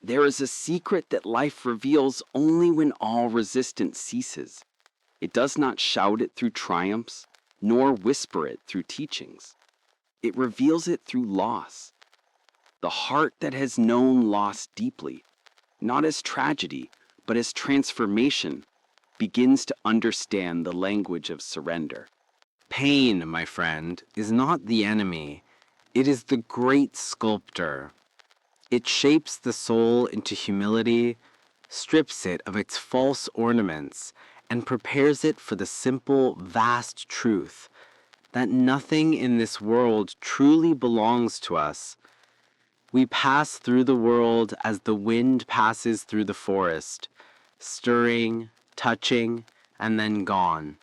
There is a secret that life reveals only when all resistance ceases. It does not shout it through triumphs, nor whisper it through teachings. It reveals it through loss. The heart that has known loss deeply, not as tragedy, but as transformation, begins to understand the language of surrender. Pain, my friend, is not the enemy. It is the great sculptor. It shapes the soul into humility, strips it of its false ornaments, and prepares it for the simple, vast truth that nothing in this world truly belongs to us. We pass through the world as the wind passes through the forest, stirring, touching, and then gone.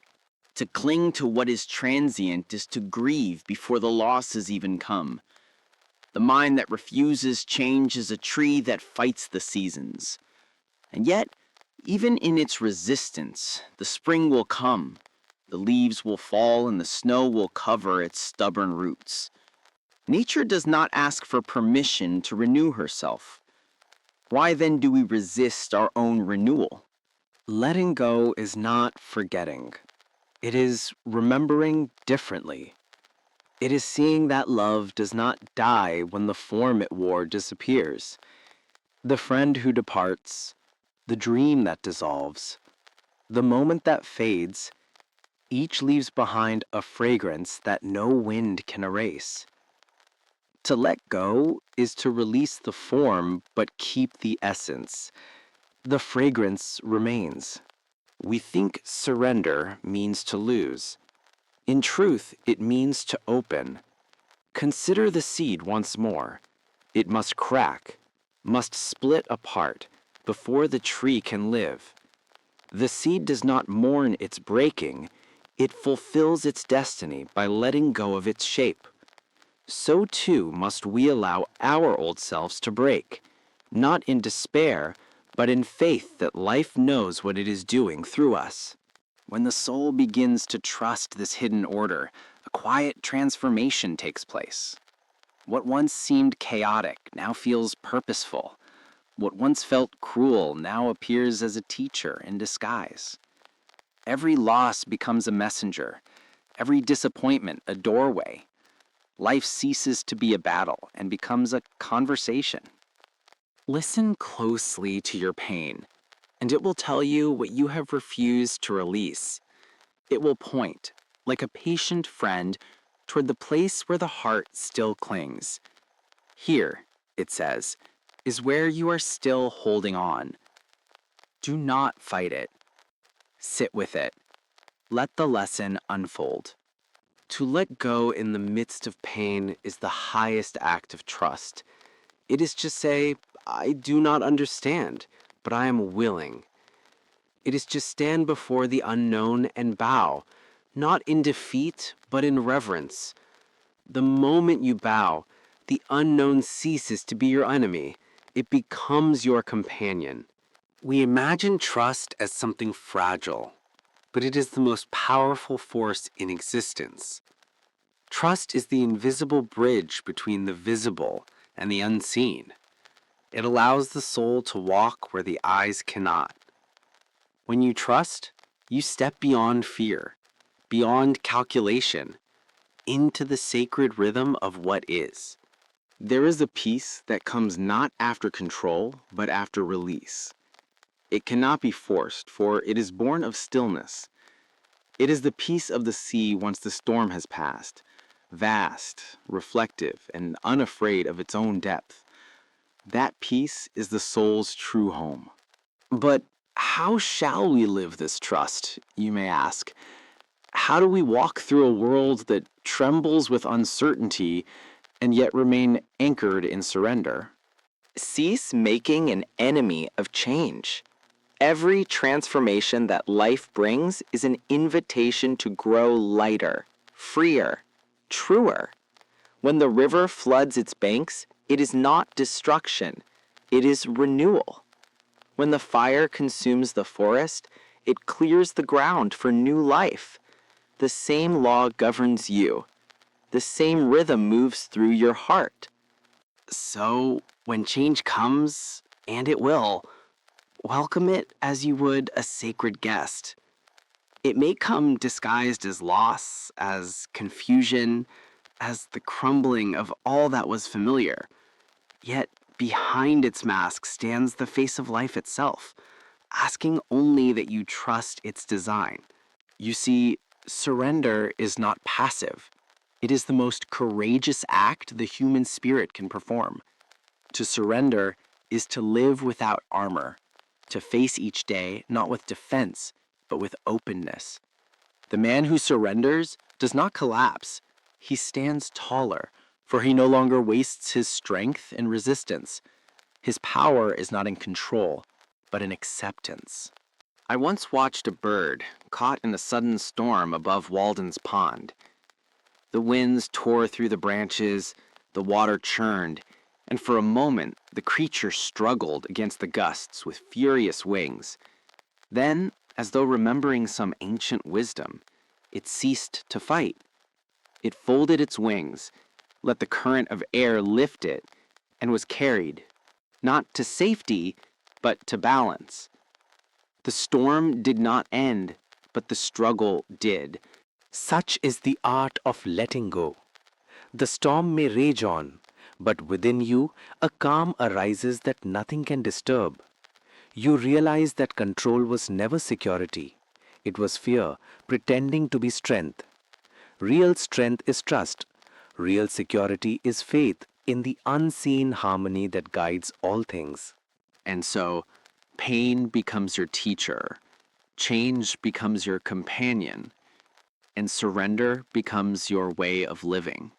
To cling to what is transient is to grieve before the losses even come. The mind that refuses change is a tree that fights the seasons. And yet, even in its resistance, the spring will come. The leaves will fall and the snow will cover its stubborn roots. Nature does not ask for permission to renew herself. Why then do we resist our own renewal? Letting go is not forgetting. It is remembering differently. It is seeing that love does not die when the form it wore disappears. The friend who departs, the dream that dissolves, the moment that fades, each leaves behind a fragrance that no wind can erase. To let go is to release the form but keep the essence. The fragrance remains. We think surrender means to lose. In truth, it means to open. Consider the seed once more. It must crack, must split apart, before the tree can live. The seed does not mourn its breaking, it fulfills its destiny by letting go of its shape. So too must we allow our old selves to break, not in despair, but in faith that life knows what it is doing through us. When the soul begins to trust this hidden order, a quiet transformation takes place. What once seemed chaotic now feels purposeful. What once felt cruel now appears as a teacher in disguise. Every loss becomes a messenger, every disappointment a doorway. Life ceases to be a battle and becomes a conversation. Listen closely to your pain, and it will tell you what you have refused to release. It will point, like a patient friend, toward the place where the heart still clings. Here, it says, is where you are still holding on. Do not fight it. Sit with it. Let the lesson unfold. To let go in the midst of pain is the highest act of trust. It is to say, I do not understand, but I am willing. It is to stand before the unknown and bow, not in defeat, but in reverence. The moment you bow, the unknown ceases to be your enemy. It becomes your companion. We imagine trust as something fragile, but it is the most powerful force in existence. Trust is the invisible bridge between the visible and the unseen. It allows the soul to walk where the eyes cannot. When you trust, you step beyond fear, beyond calculation, into the sacred rhythm of what is. There is a peace that comes not after control, but after release. It cannot be forced, for it is born of stillness. It is the peace of the sea once the storm has passed, vast, reflective, and unafraid of its own depth. That peace is the soul's true home. But how shall we live this trust, you may ask? How do we walk through a world that trembles with uncertainty and yet remain anchored in surrender? Cease making an enemy of change. Every transformation that life brings is an invitation to grow lighter, freer, truer. When the river floods its banks, it is not destruction, it is renewal. When the fire consumes the forest, it clears the ground for new life. The same law governs you. The same rhythm moves through your heart. So, when change comes, and it will. Welcome it as you would a sacred guest. It may come disguised as loss, as confusion, as the crumbling of all that was familiar. Yet behind its mask stands the face of life itself, asking only that you trust its design. You see, surrender is not passive. It is the most courageous act the human spirit can perform. To surrender is to live without armor, to face each day not with defense, but with openness. The man who surrenders does not collapse. He stands taller, for he no longer wastes his strength in resistance. His power is not in control, but in acceptance. I once watched a bird caught in a sudden storm above Walden's pond. The winds tore through the branches, the water churned, and for a moment the creature struggled against the gusts with furious wings. Then, as though remembering some ancient wisdom, it ceased to fight. It folded its wings, let the current of air lift it, and was carried, not to safety, but to balance. The storm did not end, but the struggle did. Such is the art of letting go. The storm may rage on, but within you a calm arises that nothing can disturb. You realize that control was never security. It was fear pretending to be strength. Real strength is trust. Real security is faith in the unseen harmony that guides all things. And so, pain becomes your teacher, change becomes your companion, and surrender becomes your way of living.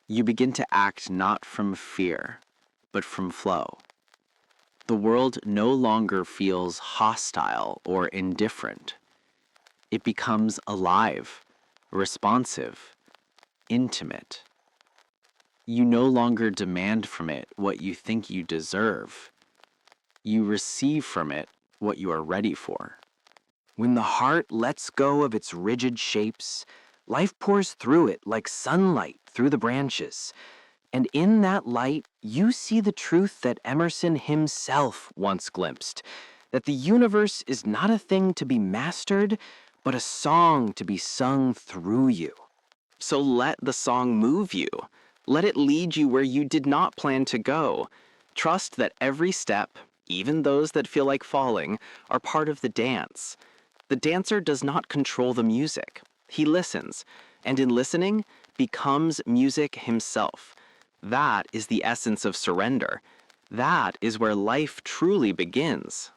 You begin to act not from fear, but from flow. The world no longer feels hostile or indifferent. It becomes alive, responsive, intimate. You no longer demand from it what you think you deserve. You receive from it what you are ready for. When the heart lets go of its rigid shapes, life pours through it like sunlight through the branches. And in that light, you see the truth that Emerson himself once glimpsed, that the universe is not a thing to be mastered, but a song to be sung through you. So let the song move you. Let it lead you where you did not plan to go. Trust that every step, even those that feel like falling, are part of the dance. The dancer does not control the music. He listens, and in listening, becomes music himself. That is the essence of surrender. That is where life truly begins.